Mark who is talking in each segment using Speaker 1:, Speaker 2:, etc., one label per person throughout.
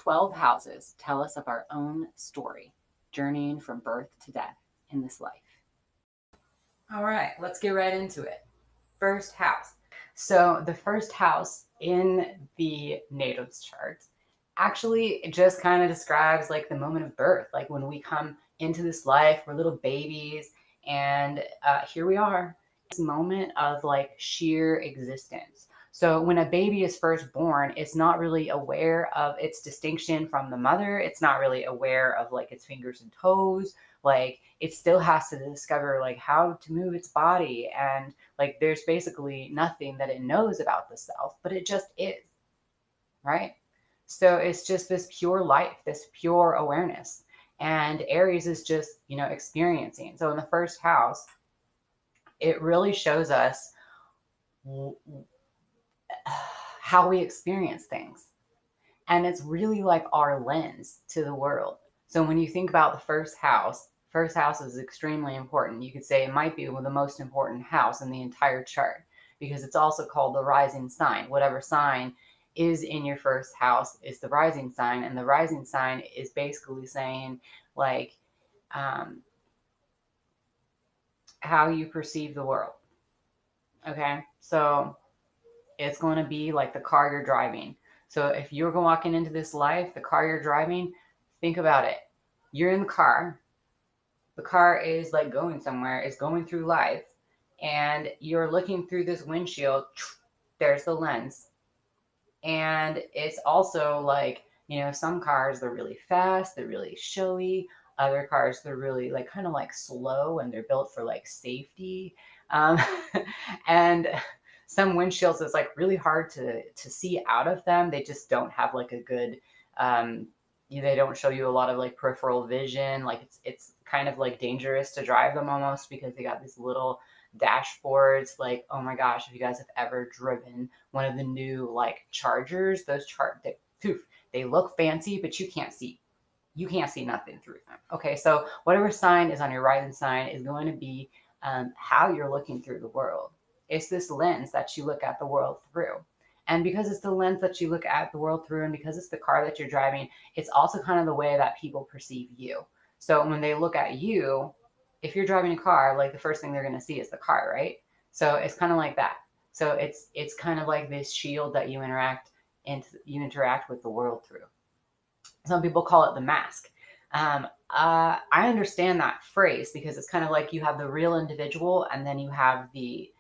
Speaker 1: 12 houses tell us of our own story, journeying from birth to death in this life. All right, let's get right into it. First house. So the first house in the natal chart actually it just kind of describes like the moment of birth, like when we come into this life, we're little babies, and here we are, this moment of like sheer existence. So when a baby is first born, it's not really aware of its distinction from the mother. It's not really aware of like its fingers and toes. Like it still has to discover like how to move its body, and like there's basically nothing that it knows about the self, but it just is, right? So it's just this pure life, this pure awareness. And Aries is just, experiencing. So in the first house, it really shows us how we experience things. And it's really like our lens to the world. So when you think about the first house is extremely important. You could say it might be the most important house in the entire chart, because it's also called the rising sign. Whatever sign is in your first house is the rising sign. And the rising sign is basically saying like how you perceive the world. Okay. So it's going to be like the car you're driving. So if you're walking into this life, the car you're driving, think about it. You're in the car. The car is like going somewhere, it's going through life, and you're looking through this windshield. There's the lens. And it's also like, some cars, they're really fast, they're really showy. Other cars, they're really like kind of like slow, and they're built for like safety. And some windshields, it's like really hard to see out of them. They just don't have like a good, they don't show you a lot of like peripheral vision. Like it's kind of like dangerous to drive them almost, because they got these little dashboards. Like, oh my gosh, if you guys have ever driven one of the new like Chargers, those they look fancy, but you can't see nothing through them. Okay, so whatever sign is on your rising sign is going to be how you're looking through the world. It's this lens that you look at the world through. And because it's the lens that you look at the world through, and because it's the car that you're driving, it's also kind of the way that people perceive you. So when they look at you, if you're driving a car, like the first thing they're going to see is the car, right? So it's kind of like that. So it's kind of like this shield that you interact with the world through. Some people call it the mask. I understand that phrase, because it's kind of like you have the real individual, and then you have the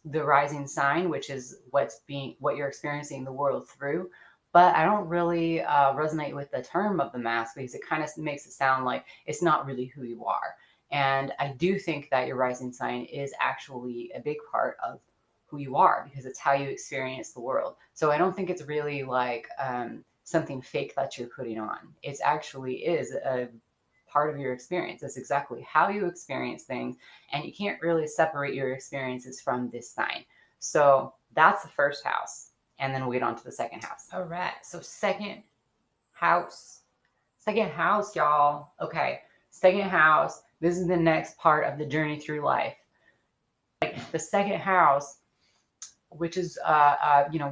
Speaker 1: rising sign, which is what you're experiencing the world through. But I don't really resonate with the term of the mask, because it kind of makes it sound like it's not really who you are. And I do think that your rising sign is actually a big part of who you are, because it's how you experience the world. So I don't think it's really like something fake that you're putting on. It actually is a part of your experience. That's exactly how you experience things, and you can't really separate your experiences from this sign. So that's the first house, and then we'll get on to the second house. All right, so second house, y'all. Okay, second house, this is the next part of the journey through life. Like the second house, which is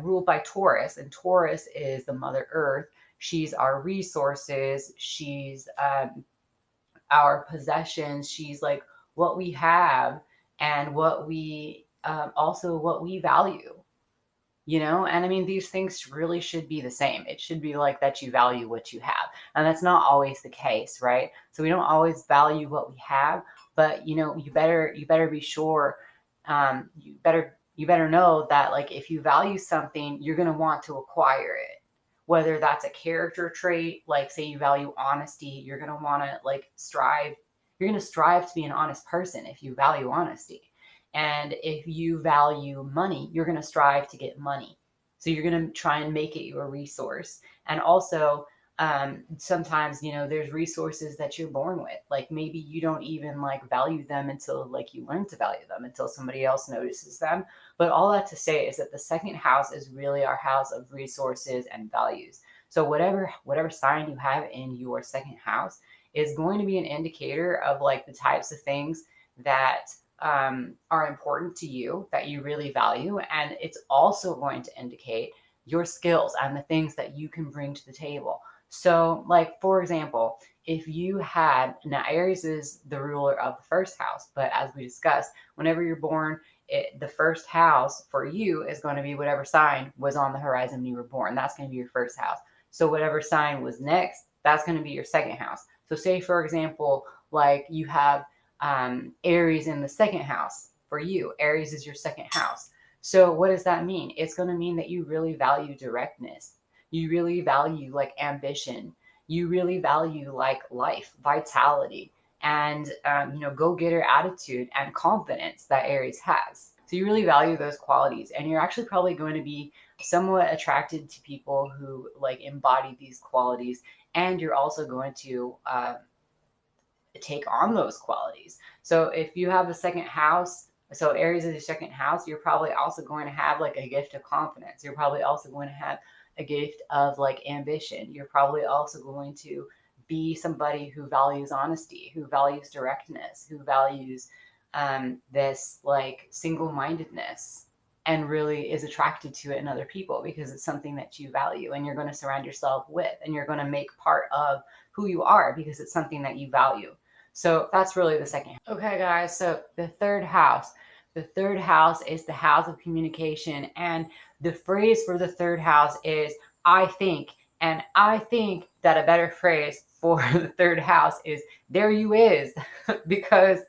Speaker 1: ruled by Taurus, and Taurus is the Mother Earth. She's our resources. She's our possessions. She's like what we have, and what we also what we value. And I mean, these things really should be the same. It should be like that you value what you have, and that's not always the case, right? So we don't always value what we have, but you better be sure. You better know that like if you value something, you're going to want to acquire it. Whether that's a character trait, like say you value honesty, you're going to want to like strive. You're going to strive to be an honest person if you value honesty. And if you value money, you're going to strive to get money. So you're going to try and make it your resource. And also, sometimes, there's resources that you're born with. Like maybe you don't even like value them until like you learn to value them, until somebody else notices them. But all that to say is that the second house is really our house of resources and values. So whatever sign you have in your second house is going to be an indicator of like the types of things that are important to you, that you really value. And it's also going to indicate your skills and the things that you can bring to the table. So, like, for example, if you had, now Aries is the ruler of the first house, but as we discussed, whenever you're born, the first house for you is going to be whatever sign was on the horizon when you were born. That's going to be your first house. So whatever sign was next, that's going to be your second house. So say, for example, like you have Aries in the second house for you. Aries is your second house. So what does that mean? It's going to mean that you really value directness. You really value like ambition. You really value like life, vitality, and go-getter attitude and confidence that Aries has. So you really value those qualities, and you're actually probably going to be somewhat attracted to people who like embody these qualities, and you're also going to take on those qualities. So if you have the second house, so Aries is your second house, you're probably also going to have like a gift of confidence. You're probably also going to have a gift of like ambition. You're probably also going to be somebody who values honesty, who values directness, who values this like single-mindedness, and really is attracted to it in other people because it's something that you value and you're going to surround yourself with, and you're going to make part of who you are because it's something that you value. So that's really the second. Okay, guys, so the third house. The third house is the house of communication. And the phrase for the third house is I think. And I think that a better phrase for the third house is there you is. Because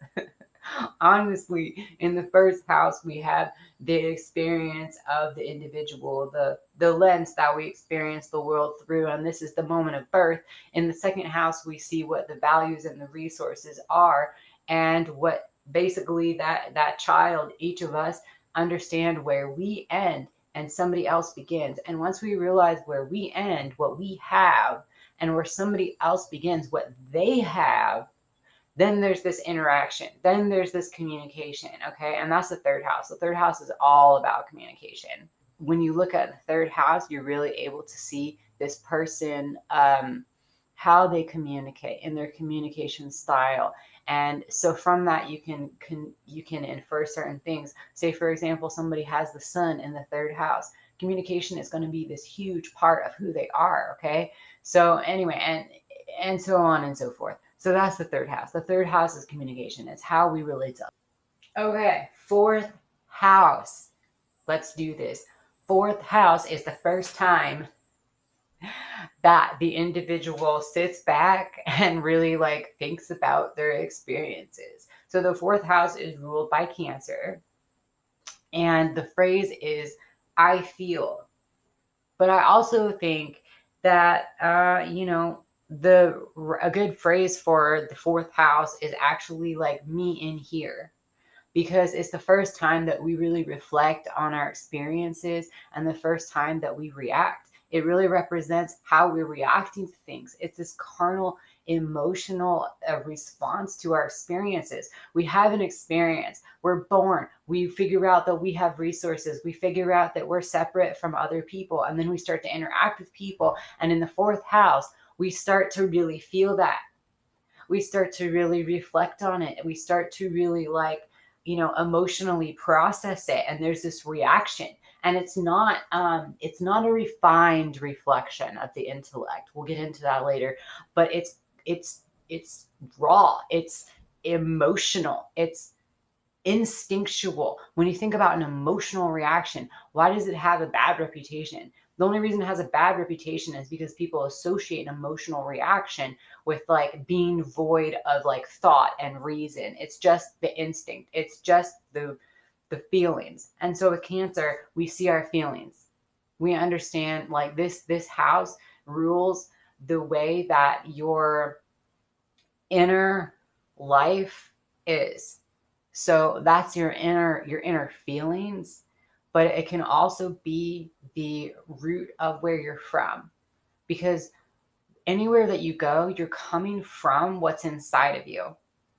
Speaker 1: honestly, in the first house, we have the experience of the individual, the lens that we experience the world through, and this is the moment of birth. In the second house, we see what the values and the resources are, and what basically that child, each of us, understand where we end and somebody else begins. And once we realize where we end, what we have, and where somebody else begins, what they have, then there's this interaction, then there's this communication. Okay, and that's the third house. The third house is all about communication. When you look at the third house, you're really able to see this person, how they communicate in their communication style. And so from that, you can infer certain things. Say, for example, somebody has the sun in the third house. Communication is going to be this huge part of who they are. Okay, so anyway, and so on and so forth. So that's the third house. The third house is communication. It's how we relate to. Okay, fourth house. Let's do this. Fourth house is the first time that the individual sits back and really like thinks about their experiences. So the fourth house is ruled by Cancer. And the phrase is I feel. But I also think that a good phrase for the fourth house is actually like me in here, because it's the first time that we really reflect on our experiences and the first time that we react. It really represents how we're reacting to things. It's this carnal, emotional response to our experiences. We have an experience. We're born. We figure out that we have resources. We figure out that we're separate from other people. And then we start to interact with people. And in the fourth house, we start to really feel that. We start to really reflect on it. We start to really emotionally process it, and there's this reaction, and it's not a refined reflection of the intellect. We'll get into that later, but it's raw, it's emotional, it's instinctual. When you think about an emotional reaction, why does it have a bad reputation? The only reason it has a bad reputation is because people associate an emotional reaction with like being void of like thought and reason. It's just the instinct. It's just the feelings. And so with Cancer, we see our feelings. We understand like this house rules the way that your inner life is. So that's your inner feelings, but it can also be the root of where you're from, because anywhere that you go, you're coming from what's inside of you.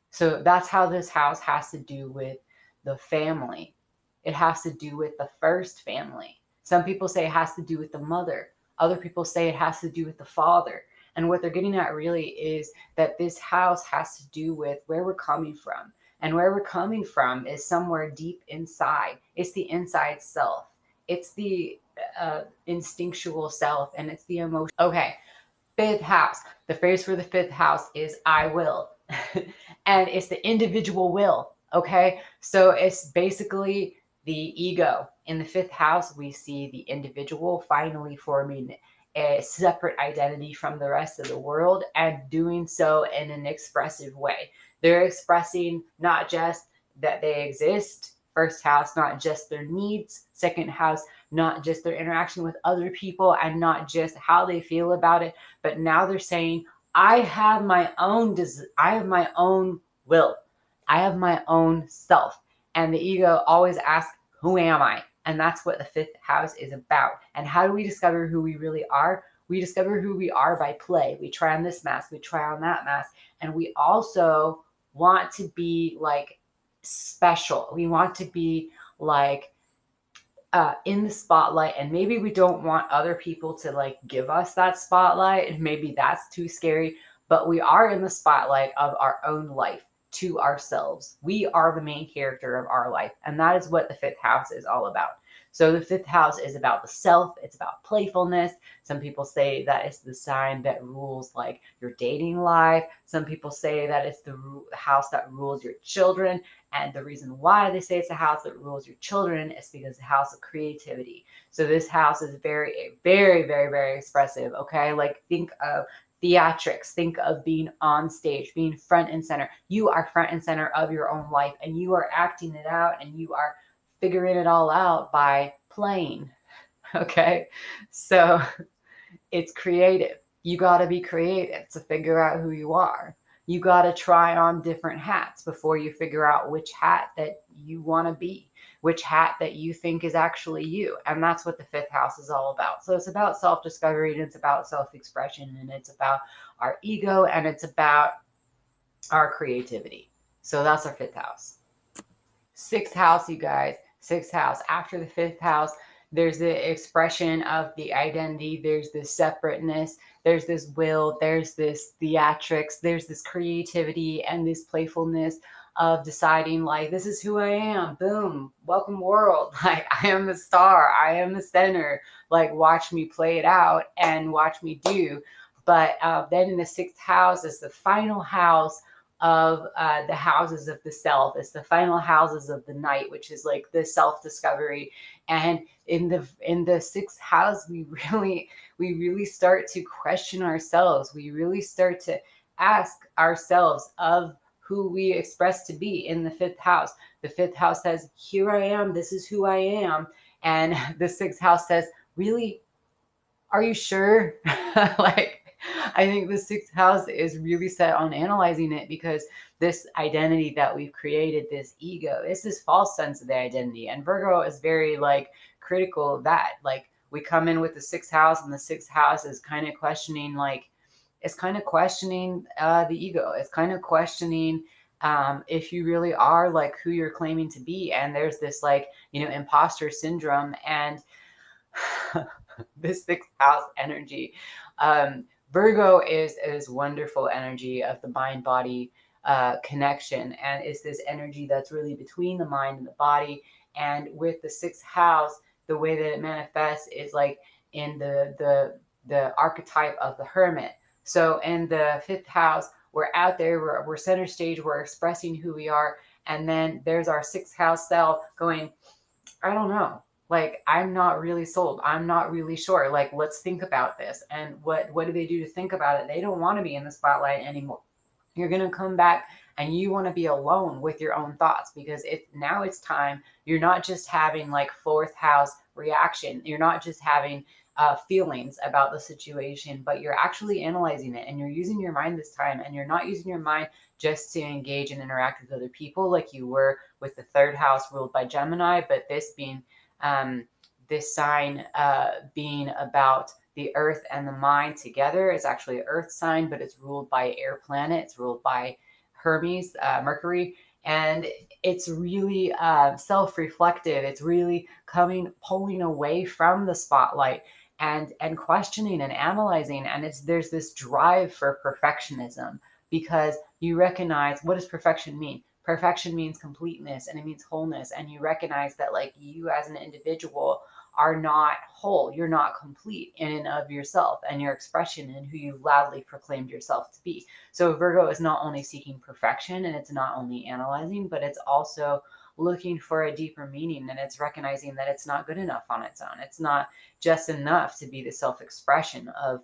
Speaker 1: So that's how this house has to do with the family. It has to do with the first family. Some people say it has to do with the mother. Other people say it has to do with the father. And what they're getting at really is that this house has to do with where we're coming from. And where we're coming from is somewhere deep inside. It's the inside self. It's the instinctual self, and it's the emotion. Okay, fifth house. The phrase for the fifth house is I will. And it's the individual will. Okay. So it's basically the ego. In the fifth house, we see the individual finally forming a separate identity from the rest of the world and doing so in an expressive way. They're expressing not just that they exist, first house, not just their needs, second house, not just their interaction with other people, and not just how they feel about it, but now they're saying, I have my own I have my own will. I have my own self. And the ego always asks, who am I? And that's what the fifth house is about. And how do we discover who we really are? We discover who we are by play. We try on this mask, we try on that mask. And we also want to be like special. We want to be like in the spotlight, and maybe we don't want other people to like give us that spotlight, and maybe that's too scary, but we are in the spotlight of our own life to ourselves. We are the main character of our life, and that is what the fifth house is all about. So the fifth house is about the self, it's about playfulness. Some people say that it's the sign that rules like your dating life. Some people say that it's the house that rules your children. And the reason why they say it's a house that rules your children is because it's a house of creativity. So this house is very, very, very, very expressive. Okay. Like think of theatrics, think of being on stage, being front and center. You are front and center of your own life, and you are acting it out, and you are figuring it all out by playing. Okay. So it's creative. You got to be creative to figure out who you are. You got to try on different hats before you figure out which hat that you want to be, which hat that you think is actually you. And that's what the fifth house is all about. So it's about self-discovery, and it's about self-expression, and it's about our ego, and it's about our creativity. So that's our fifth house. Sixth house, you guys. Sixth house. After the fifth house, there's the expression of the identity. There's this separateness. There's this will. There's this theatrics. There's this creativity and this playfulness of deciding, like, this is who I am. Boom. Welcome, world. Like, I am the star. I am the center. Like, watch me play it out and watch me do. But then in the sixth house is the final house of the houses of the self. It's the final houses of the night, which is like the self-discovery. And in the sixth house, we really start to question ourselves. We really start to ask ourselves of who we express to be in the fifth house. The fifth house says, here I am, this is who I am. And the sixth house says, really, are you sure? Like, I think the sixth house is really set on analyzing it, because this identity that we've created, this ego, it's this false sense of the identity. And Virgo is very like critical of that. Like, we come in with the sixth house, and the sixth house is kind of questioning, like, it's kind of questioning the ego. It's kind of questioning if you really are like who you're claiming to be. And there's this like, imposter syndrome, and this sixth house energy. Virgo is wonderful energy of the mind body connection, and it's this energy that's really between the mind and the body. And with the sixth house, the way that it manifests is like in the archetype of the hermit. So in the fifth house, we're out there, we're center stage, we're expressing who we are, and then there's our sixth house self going, I don't know. Like, I'm not really sold. I'm not really sure. Like, let's think about this. And what do they do to think about it? They don't want to be in the spotlight anymore. You're going to come back and you want to be alone with your own thoughts, because now it's time. You're not just having like fourth house reaction. You're not just having feelings about the situation, but you're actually analyzing it, and you're using your mind this time. And you're not using your mind just to engage and interact with other people like you were with the third house ruled by Gemini, but this being this sign being about the earth and the mind together. It's actually an earth sign, but it's ruled by air planet. It's ruled by Hermes, Mercury. And it's really self-reflective. It's really pulling away from the spotlight and questioning and analyzing. And there's this drive for perfectionism, because you recognize, what does perfection mean? Perfection means completeness, and it means wholeness. And you recognize that, like, you as an individual are not whole. You're not complete in and of yourself and your expression and who you loudly proclaimed yourself to be. So Virgo is not only seeking perfection, and it's not only analyzing, but it's also looking for a deeper meaning, and it's recognizing that it's not good enough on its own. It's not just enough to be the self-expression of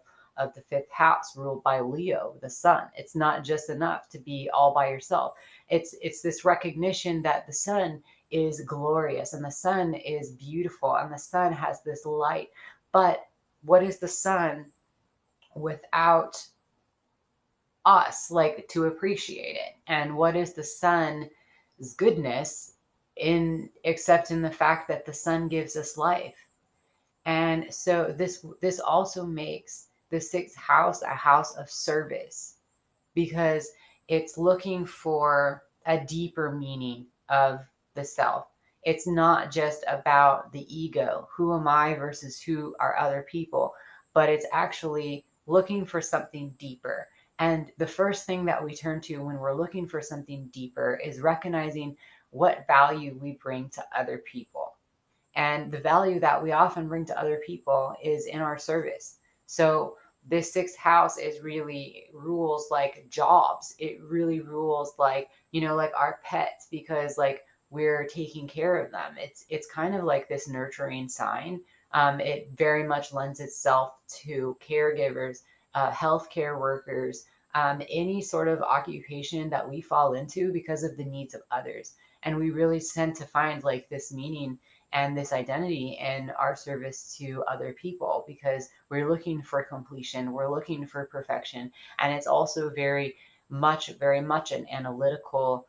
Speaker 1: the fifth house ruled by Leo, the sun. It's not just enough to be all by yourself. It's this recognition that the sun is glorious and the sun is beautiful and the sun has this light. But what is the sun without us, like, to appreciate it? And what is the sun's goodness in except in the fact that the sun gives us life? And so this also makes the sixth house a house of service, because it's looking for a deeper meaning of the self. It's not just about the ego, who am I versus who are other people, but it's actually looking for something deeper. And the first thing that we turn to when we're looking for something deeper is recognizing what value we bring to other people. And the value that we often bring to other people is in our service. So this sixth house is really rules like jobs. It really rules like, like our pets, because like we're taking care of them. It's kind of like this nurturing sign. It very much lends itself to caregivers, healthcare workers, any sort of occupation that we fall into because of the needs of others. And we really tend to find like this meaning and this identity in our service to other people, because we're looking for completion, we're looking for perfection. And it's also very much an analytical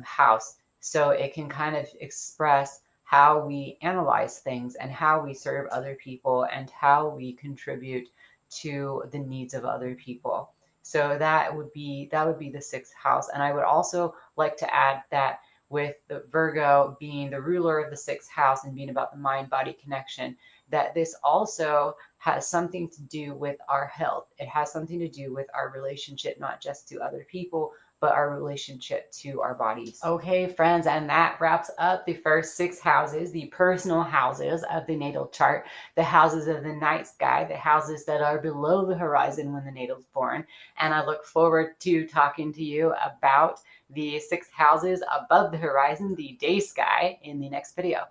Speaker 1: house. So it can kind of express how we analyze things and how we serve other people and how we contribute to the needs of other people. So that would be the sixth house. And I would also like to add that with the Virgo being the ruler of the sixth house and being about the mind-body connection, that this also has something to do with our health. It has something to do with our relationship, not just to other people, but our relationship to our bodies. Okay, friends, and that wraps up the first six houses, the personal houses of the natal chart, the houses of the night sky, the houses that are below the horizon when the natal is born. And I look forward to talking to you about the six houses above the horizon, the day sky, in the next video.